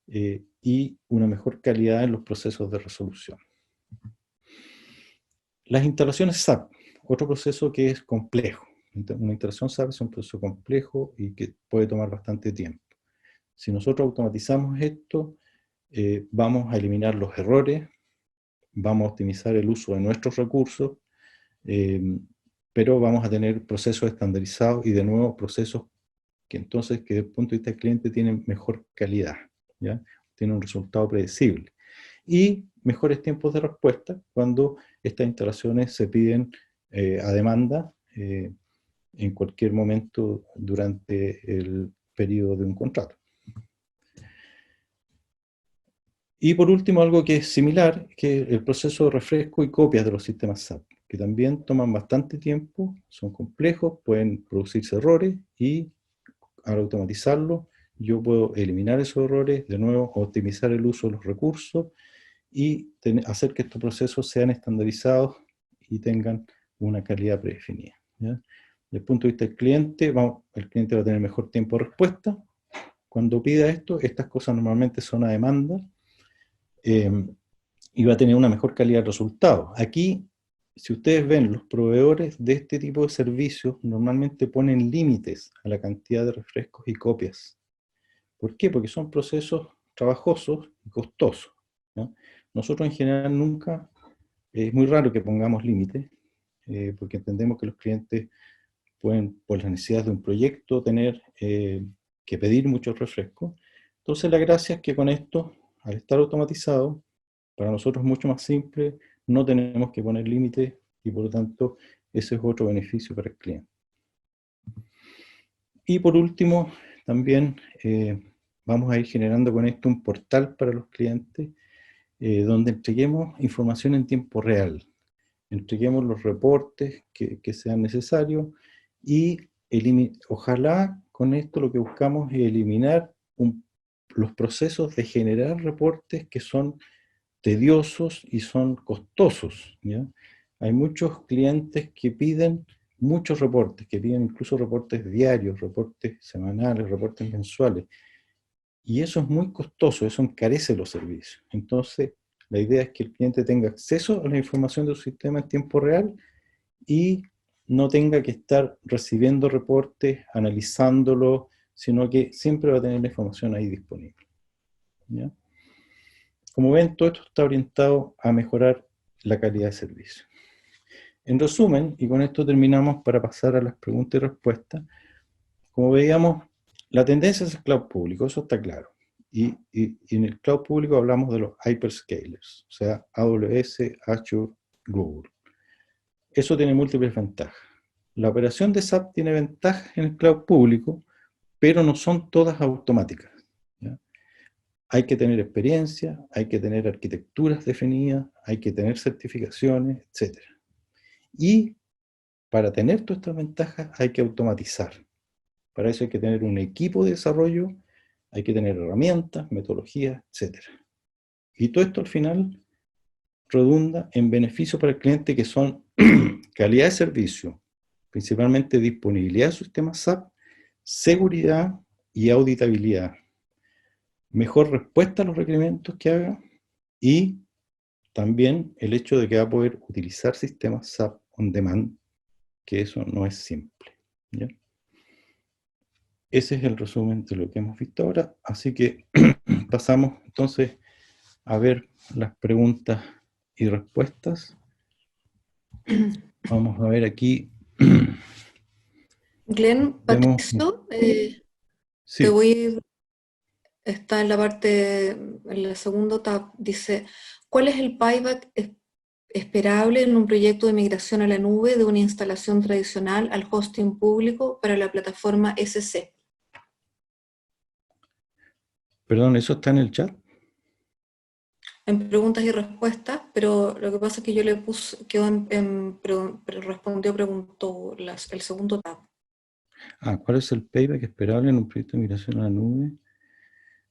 C: y una mejor calidad en los procesos de resolución. Las instalaciones SAP, otro proceso que es complejo. Una instalación SAP es un proceso complejo y que puede tomar bastante tiempo. Si nosotros automatizamos esto, vamos a eliminar los errores, vamos a optimizar el uso de nuestros recursos, pero vamos a tener procesos estandarizados y de nuevo procesos que entonces, que desde el punto de vista del cliente tienen mejor calidad, ¿ya? Tienen un resultado predecible. Y mejores tiempos de respuesta cuando estas instalaciones se piden a demanda en cualquier momento durante el periodo de un contrato. Y por último, algo que es similar, que es el proceso de refresco y copias de los sistemas SAP, que también toman bastante tiempo, son complejos, pueden producirse errores y al automatizarlo yo puedo eliminar esos errores, de nuevo optimizar el uso de los recursos y hacer que estos procesos sean estandarizados y tengan una calidad predefinida. ¿Ya? Desde el punto de vista del cliente, el cliente va a tener mejor tiempo de respuesta. Cuando pida esto, estas cosas normalmente son a demanda, y va a tener una mejor calidad de resultados. Aquí, si ustedes ven, los proveedores de este tipo de servicios normalmente ponen límites a la cantidad de refrescos y copias. ¿Por qué? Porque son procesos trabajosos y costosos, ¿no? Nosotros en general nunca, es muy raro que pongamos límites, porque entendemos que los clientes pueden, por las necesidades de un proyecto, tener que pedir muchos refrescos. Entonces la gracia es que con esto, al estar automatizado, para nosotros es mucho más simple, no tenemos que poner límites y por lo tanto ese es otro beneficio para el cliente. Y por último, también vamos a ir generando con esto un portal para los clientes donde entreguemos información en tiempo real, entreguemos los reportes que sean necesarios y ojalá con esto lo que buscamos es eliminar los procesos de generar reportes que son tediosos y son costosos, ¿ya? Hay muchos clientes que piden muchos reportes, que piden incluso reportes diarios, reportes semanales, reportes mensuales, y eso es muy costoso, eso encarece los servicios. Entonces, la idea es que el cliente tenga acceso a la información de su sistema en tiempo real y no tenga que estar recibiendo reportes, analizándolos, sino que siempre va a tener la información ahí disponible, ¿ya? Como ven, todo esto está orientado a mejorar la calidad de servicio. En resumen, y con esto terminamos para pasar a las preguntas y respuestas, como veíamos, la tendencia es el cloud público, eso está claro. Y en el cloud público hablamos de los hyperscalers, o sea, AWS, Azure, Google. Eso tiene múltiples ventajas. La operación de SAP tiene ventajas en el cloud público, pero no son todas automáticas, ¿ya? Hay que tener experiencia, hay que tener arquitecturas definidas, hay que tener certificaciones, etc. Y para tener todas estas ventajas hay que automatizar. Para eso hay que tener un equipo de desarrollo, hay que tener herramientas, metodologías, etc. Y todo esto al final redunda en beneficios para el cliente que son calidad de servicio, principalmente disponibilidad de sistemas SAP, seguridad y auditabilidad, mejor respuesta a los requerimientos que haga y también el hecho de que va a poder utilizar sistemas SAP on demand, que eso no es simple, ¿ya? Ese es el resumen de lo que hemos visto ahora, así que pasamos entonces a ver las preguntas y respuestas. Vamos a ver aquí.
A: Glenn, Patricio, te
C: Sí,
A: voy a ir, está en la parte, en el segundo tab, dice, ¿cuál es el payback esperable en un proyecto de migración a la nube de una instalación tradicional al hosting público para la plataforma SC?
C: perdón, ¿eso está en el chat?
A: En preguntas y respuestas, pero lo que pasa es que yo le puse, quedó preguntó el segundo tab.
C: ¿Cuál es el payback esperable en un proyecto de migración a la nube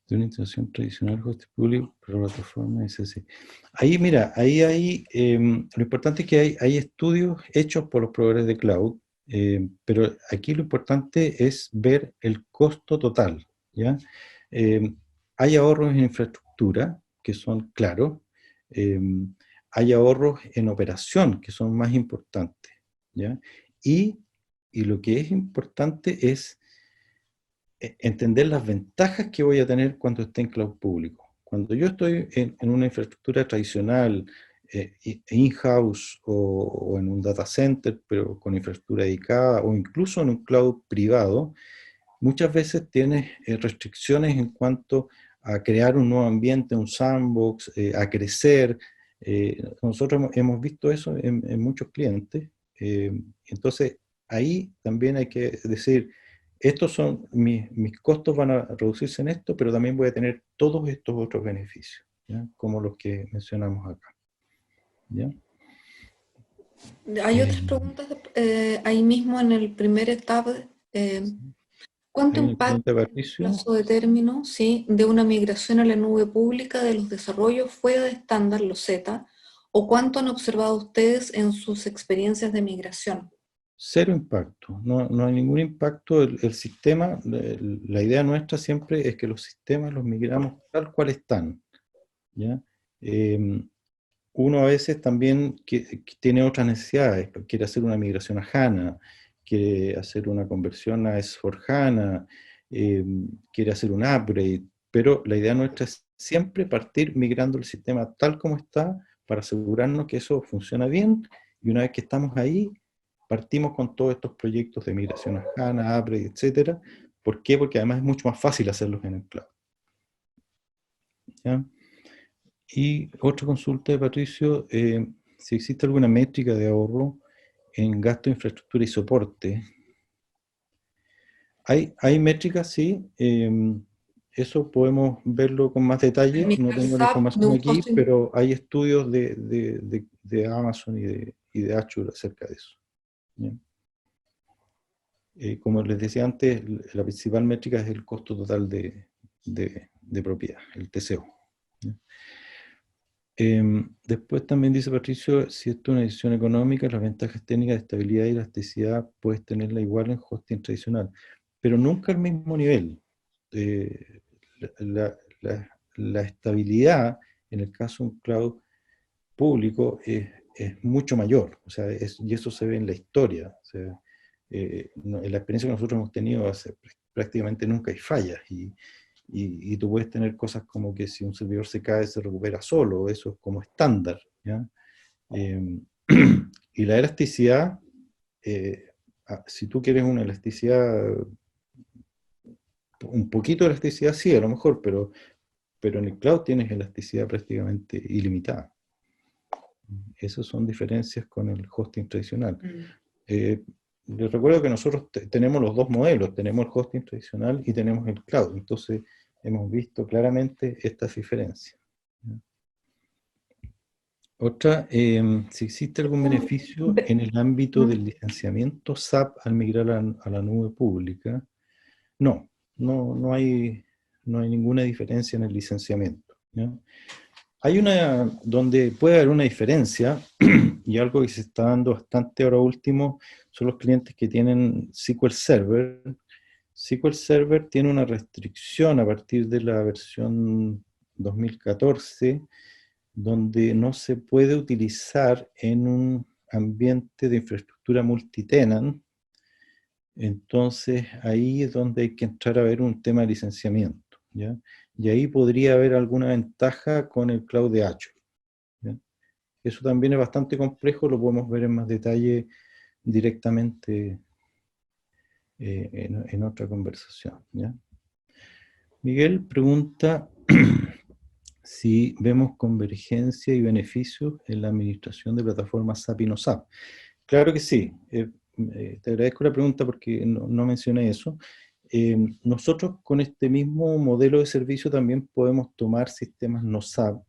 C: de una instalación tradicional hosting público para la plataforma SC? Ahí, mira, ahí hay, lo importante es que hay estudios hechos por los proveedores de cloud, pero aquí lo importante es ver el costo total, ¿ya? Eh, Hay ahorros en infraestructura, que son claros, eh, hay ahorros en operación, que son más importantes, ¿ya? Y, y lo que es importante es entender las ventajas que voy a tener cuando esté en cloud público. Cuando yo estoy en una infraestructura tradicional, in-house o en un data center, pero con infraestructura dedicada, o incluso en un cloud privado, muchas veces tienes restricciones en cuanto a crear un nuevo ambiente, un sandbox, a crecer. Nosotros hemos visto eso en muchos clientes. Entonces, ahí también hay que decir, estos son mis costos van a reducirse en esto, pero también voy a tener todos estos otros beneficios, ¿ya? Como los que mencionamos acá. ¿Ya?
A: Hay otras preguntas ahí mismo en el primer tab. ¿Cuánto
C: Hay una
A: impacta
C: pregunta de
A: el
C: Patricio.
A: plazo de término, sí, de una migración a la nube pública de los desarrollos fuera de estándar, los Z, o cuánto han observado ustedes en sus experiencias de migración?
C: Cero impacto, no hay ningún impacto. El sistema, la idea nuestra siempre es que los sistemas los migramos tal cual están, ¿ya? Uno a veces también que tiene otras necesidades, quiere hacer una migración a HANA, quiere hacer una conversión a S4HANA, quiere hacer un upgrade, pero la idea nuestra es siempre partir migrando el sistema tal como está para asegurarnos que eso funciona bien, y una vez que estamos ahí, partimos con todos estos proyectos de migración a HANA, upgrade, etcétera. ¿Por qué? Porque además es mucho más fácil hacerlos en el cloud, ¿ya? Y otra consulta de Patricio, si existe alguna métrica de ahorro en gasto de infraestructura y soporte. Hay métricas, sí, eso podemos verlo con más detalle, no tengo la
A: SAP de
C: información
A: un
C: aquí,
A: hosting.
C: pero hay estudios de Amazon y de Azure acerca de eso, ¿ya? Como les decía antes, la principal métrica es el costo total de propiedad, el TCO, ¿ya? Después también dice Patricio, si esto es una decisión económica, las ventajas técnicas de estabilidad y elasticidad puedes tenerla igual en hosting tradicional, pero nunca al mismo nivel. Eh, la, la estabilidad, en el caso de un cloud público, es mucho mayor, o sea, y eso se ve en la historia. O sea, en la experiencia que nosotros hemos tenido, prácticamente nunca hay fallas, y tú puedes tener cosas como que si un servidor se cae, se recupera solo, eso es como estándar, ¿ya? Eh, y la elasticidad, si tú quieres una elasticidad, un poquito de elasticidad, sí, a lo mejor, pero en el cloud tienes elasticidad prácticamente ilimitada. Esas son diferencias con el hosting tradicional. Les recuerdo que nosotros tenemos los dos modelos, tenemos el hosting tradicional y tenemos el cloud, entonces hemos visto claramente estas diferencias. Otra, si existe algún beneficio en el ámbito del licenciamiento SAP al migrar a la nube pública. No hay ninguna diferencia en el licenciamiento, ¿ya? Hay una donde puede haber una diferencia, y algo que se está dando bastante ahora último son los clientes que tienen SQL Server. SQL Server tiene una restricción a partir de la versión 2014, donde no se puede utilizar en un ambiente de infraestructura multitenant. Entonces ahí es donde hay que entrar a ver un tema de licenciamiento, ¿ya? Y ahí podría haber alguna ventaja con el cloud de Azure, ¿ya? Eso también es bastante complejo, lo podemos ver en más detalle directamente en otra conversación, ¿ya? Miguel pregunta si vemos convergencia y beneficios en la administración de plataformas SAP y no SAP. Claro que sí. Te agradezco la pregunta porque no mencioné eso. Nosotros con este mismo modelo de servicio también podemos tomar sistemas no SAP,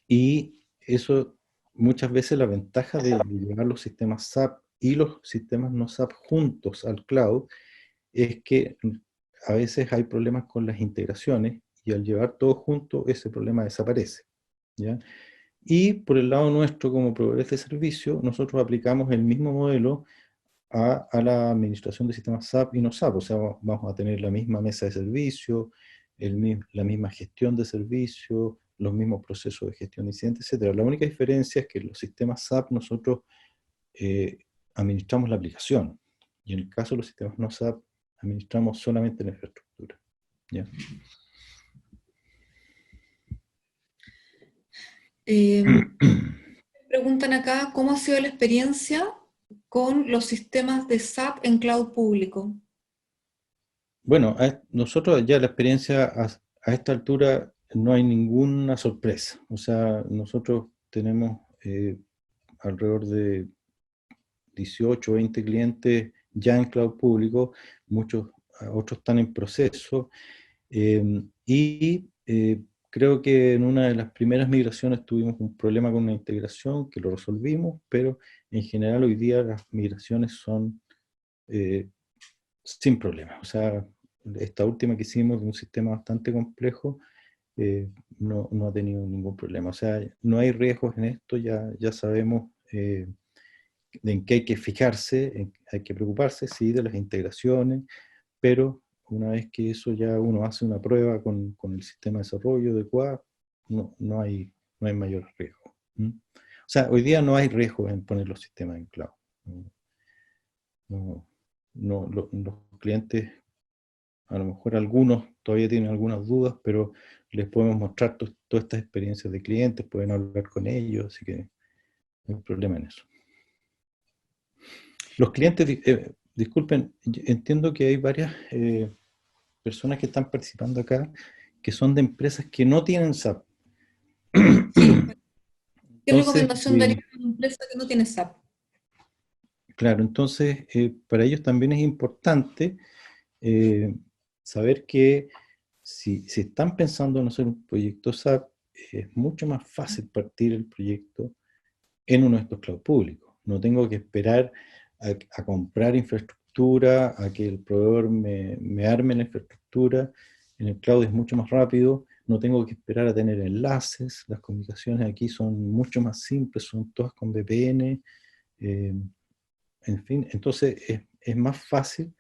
C: y eso muchas veces la ventaja de llevar los sistemas SAP y los sistemas no SAP juntos al cloud es que a veces hay problemas con las integraciones, y al llevar todo junto ese problema desaparece, ¿ya? Y por el lado nuestro, como proveedores de servicio, nosotros aplicamos el mismo modelo a la administración de sistemas SAP y no SAP. O sea, vamos a tener la misma mesa de servicio, la misma gestión de servicio, los mismos procesos de gestión de incidentes, etc. La única diferencia es que en los sistemas SAP nosotros eh, administramos la aplicación, y en el caso de los sistemas no SAP administramos solamente la infraestructura, ¿ya?
A: Preguntan acá, ¿cómo ha sido la experiencia con los sistemas de SAP en cloud público?
C: Bueno, nosotros ya la experiencia a esta altura no hay ninguna sorpresa. O sea, nosotros tenemos alrededor de 18 o 20 clientes ya en cloud público, muchos otros están en proceso, y Creo que en una de las primeras migraciones tuvimos un problema con una integración que lo resolvimos, pero en general hoy día las migraciones son sin problema. O sea, esta última que hicimos de un sistema bastante complejo no ha tenido ningún problema. O sea, no hay riesgos en esto, ya sabemos en qué hay que fijarse, hay que preocuparse, sí, de las integraciones, pero una vez que eso ya uno hace una prueba con el sistema de desarrollo adecuado, no hay mayor riesgo. ¿Mm? O sea, hoy día no hay riesgo en poner los sistemas en cloud. No, los clientes, a lo mejor algunos todavía tienen algunas dudas, pero les podemos mostrar todas estas experiencias de clientes, pueden hablar con ellos, así que no hay problema en eso. Los clientes, disculpen, entiendo que hay varias personas que están participando acá que son de empresas que no tienen SAP.
A: Sí. ¿Qué
C: Entonces,
A: recomendación daría a una empresa que no tiene SAP?
C: claro, entonces para ellos también es importante saber que si están pensando en hacer un proyecto SAP, es mucho más fácil partir el proyecto en uno de estos cloud públicos. No tengo que esperar a comprar infraestructura, a que el proveedor me arme la infraestructura. En el cloud es mucho más rápido, no tengo que esperar a tener enlaces, las comunicaciones aquí son mucho más simples, son todas con VPN, en fin, entonces es más fácil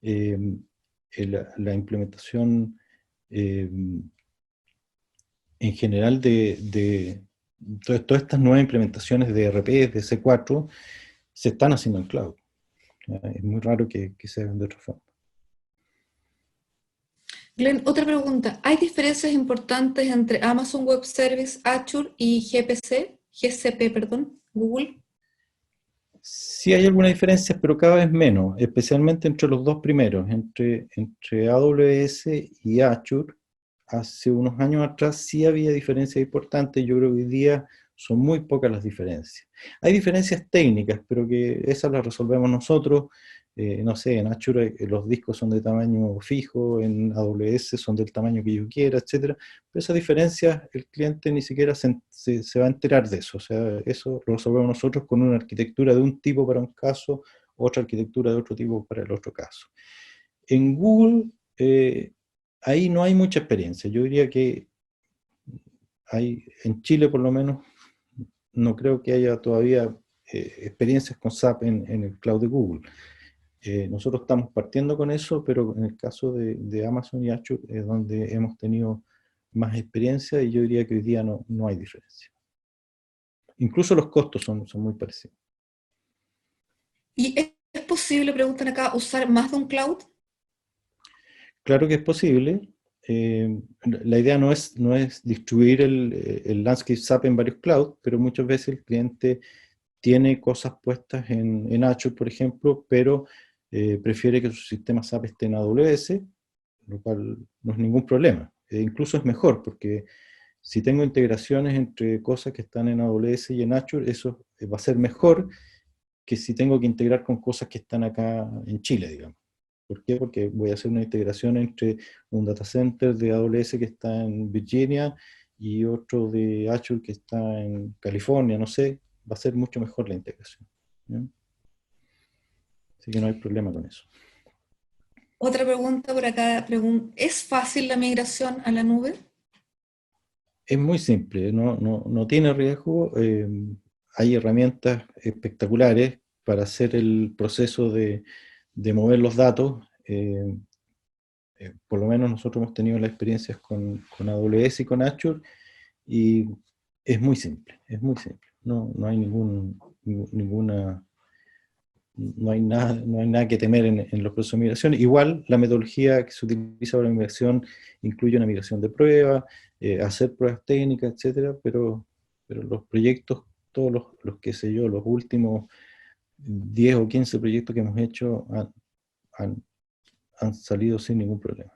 C: la implementación en general de todas estas nuevas implementaciones de ERP, de C4, se están haciendo en cloud. Es muy raro que se hagan de otra forma.
A: Glenn, otra pregunta. ¿Hay diferencias importantes entre Amazon Web Service, Azure y GCP, perdón, Google?
C: Sí hay algunas diferencias, pero cada vez menos, especialmente entre los dos primeros, entre AWS y Azure. Hace unos años atrás sí había diferencias importantes, yo creo que hoy día son muy pocas las diferencias. Hay diferencias técnicas, pero que esas las resolvemos nosotros. No sé, en Azure los discos son de tamaño fijo, en AWS son del tamaño que yo quiera, etcétera. Pero esas diferencias el cliente ni siquiera se va a enterar de eso. O sea, eso lo resolvemos nosotros con una arquitectura de un tipo para un caso, otra arquitectura de otro tipo para el otro caso. En Google, ahí no hay mucha experiencia. Yo diría que en Chile por lo menos, no creo que haya todavía experiencias con SAP en el cloud de Google. Nosotros estamos partiendo con eso, pero en el caso de Amazon y Azure es donde hemos tenido más experiencia y yo diría que hoy día no hay diferencia. Incluso los costos son muy parecidos.
A: ¿Y es posible, preguntan acá, usar más de un cloud?
C: Claro que es posible. La idea no es distribuir el landscape SAP en varios clouds, pero muchas veces el cliente tiene cosas puestas en Azure, por ejemplo, pero prefiere que su sistema SAP esté en AWS, lo cual no es ningún problema. Incluso es mejor, porque si tengo integraciones entre cosas que están en AWS y en Azure, eso va a ser mejor que si tengo que integrar con cosas que están acá en Chile, digamos. ¿Por qué? Porque voy a hacer una integración entre un data center de AWS que está en Virginia y otro de Azure que está en California, no sé, va a ser mucho mejor la integración. ¿Sí? Así que no hay problema con eso.
A: Otra pregunta por acá, ¿es fácil la migración a la nube?
C: Es muy simple, no tiene riesgo. Hay herramientas espectaculares para hacer el proceso de mover los datos. Por lo menos nosotros hemos tenido las experiencias con AWS y con Azure y es muy simple, es muy simple. No hay nada que temer en los procesos de migración. Igual la metodología que se utiliza para la migración incluye una migración de pruebas, hacer pruebas técnicas, etcétera, pero los proyectos, todos los que sé yo, los últimos 10 o 15 proyectos que hemos hecho han salido sin ningún problema.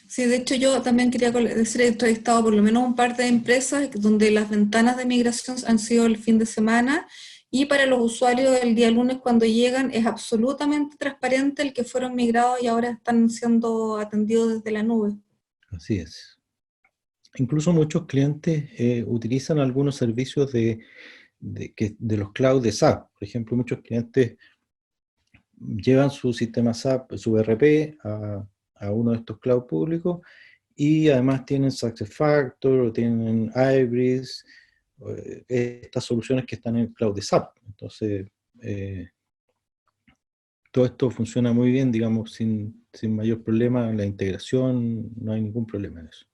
A: Sí, de hecho yo también quería decir, he entrevistado por lo menos un par de empresas donde las ventanas de migración han sido el fin de semana y para los usuarios el día lunes cuando llegan es absolutamente transparente el que fueron migrados y ahora están siendo atendidos desde la nube.
C: Así es. Incluso muchos clientes utilizan algunos servicios de los cloud de SAP. Por ejemplo, muchos clientes llevan su sistema SAP, su ERP, a uno de estos cloud públicos, y además tienen SuccessFactors o tienen Ibris, estas soluciones que están en el cloud de SAP. Entonces, todo esto funciona muy bien, digamos, sin mayor problema. La integración, no hay ningún problema en eso.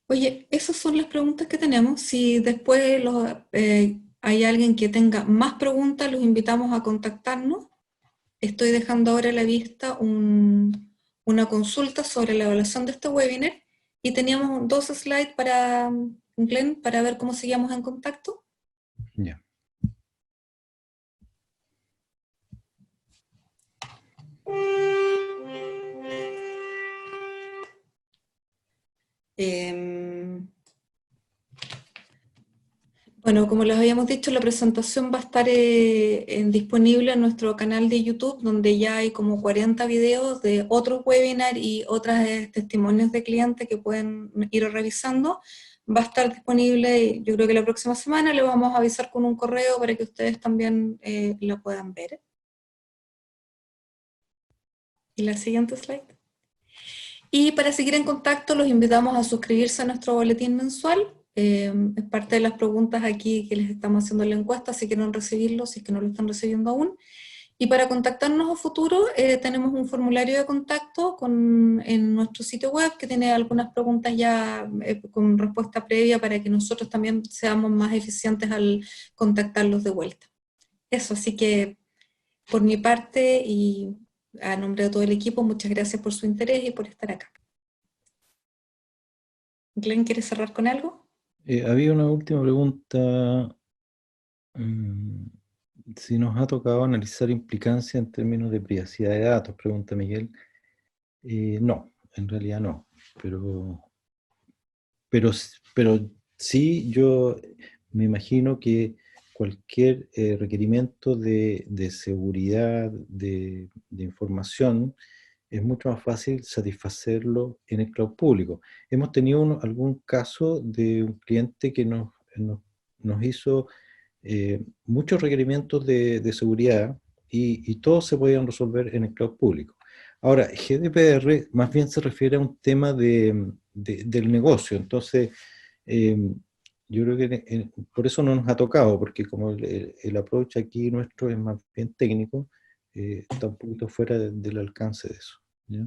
A: Oye, esas son las preguntas que tenemos. Si después hay alguien que tenga más preguntas, los invitamos a contactarnos. Estoy dejando ahora a la vista una consulta sobre la evaluación de este webinar y teníamos 2 slides para Glenn, para ver cómo seguíamos en contacto.
C: Ya.
A: Bueno, como les habíamos dicho, la presentación va a estar disponible en nuestro canal de YouTube, donde ya hay como 40 videos de otros webinars y otros testimonios de clientes que pueden ir revisando. Va a estar disponible, yo creo que la próxima semana. Le vamos a avisar con un correo para que ustedes también la puedan ver. Y la siguiente slide. Y para seguir en contacto, los invitamos a suscribirse a nuestro boletín mensual. Es parte de las preguntas aquí que les estamos haciendo en la encuesta, si quieren recibirlo, si es que no lo están recibiendo aún. Y para contactarnos a futuro, tenemos un formulario de contacto en nuestro sitio web que tiene algunas preguntas ya con respuesta previa para que nosotros también seamos más eficientes al contactarlos de vuelta. Eso, así que por mi parte y a nombre de todo el equipo, muchas gracias por su interés y por estar acá. Glenn, ¿quieres cerrar con algo?
C: Había una última pregunta. Si nos ha tocado analizar implicancia en términos de privacidad de datos, pregunta Miguel. No, en realidad no. Pero sí, yo me imagino que cualquier requerimiento de seguridad de información es mucho más fácil satisfacerlo en el cloud público. Hemos tenido algún caso de un cliente que nos hizo muchos requerimientos de seguridad y todos se podían resolver en el cloud público. Ahora, GDPR más bien se refiere a un tema del negocio, entonces yo creo que por eso no nos ha tocado, porque como el approach aquí nuestro es más bien técnico, está un poquito fuera del alcance de eso, ¿ya?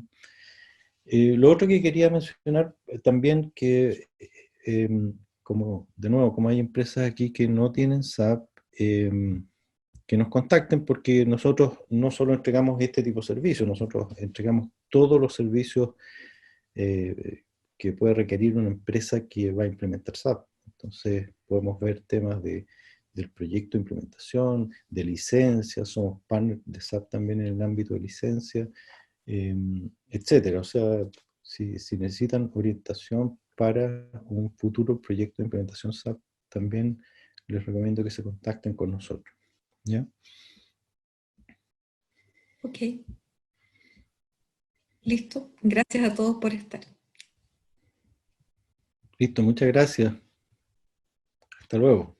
C: Lo otro que quería mencionar también que, de nuevo, como hay empresas aquí que no tienen SAP, que nos contacten porque nosotros no solo entregamos este tipo de servicios, nosotros entregamos todos los servicios que puede requerir una empresa que va a implementar SAP. Entonces podemos ver temas del proyecto de implementación, de licencia, somos partners de SAP también en el ámbito de licencia, etcétera. O sea, si necesitan orientación para un futuro proyecto de implementación SAP, también les recomiendo que se contacten con nosotros, ¿ya?
A: Ok. Listo. Gracias a todos por estar.
C: Listo, muchas gracias. Hasta luego.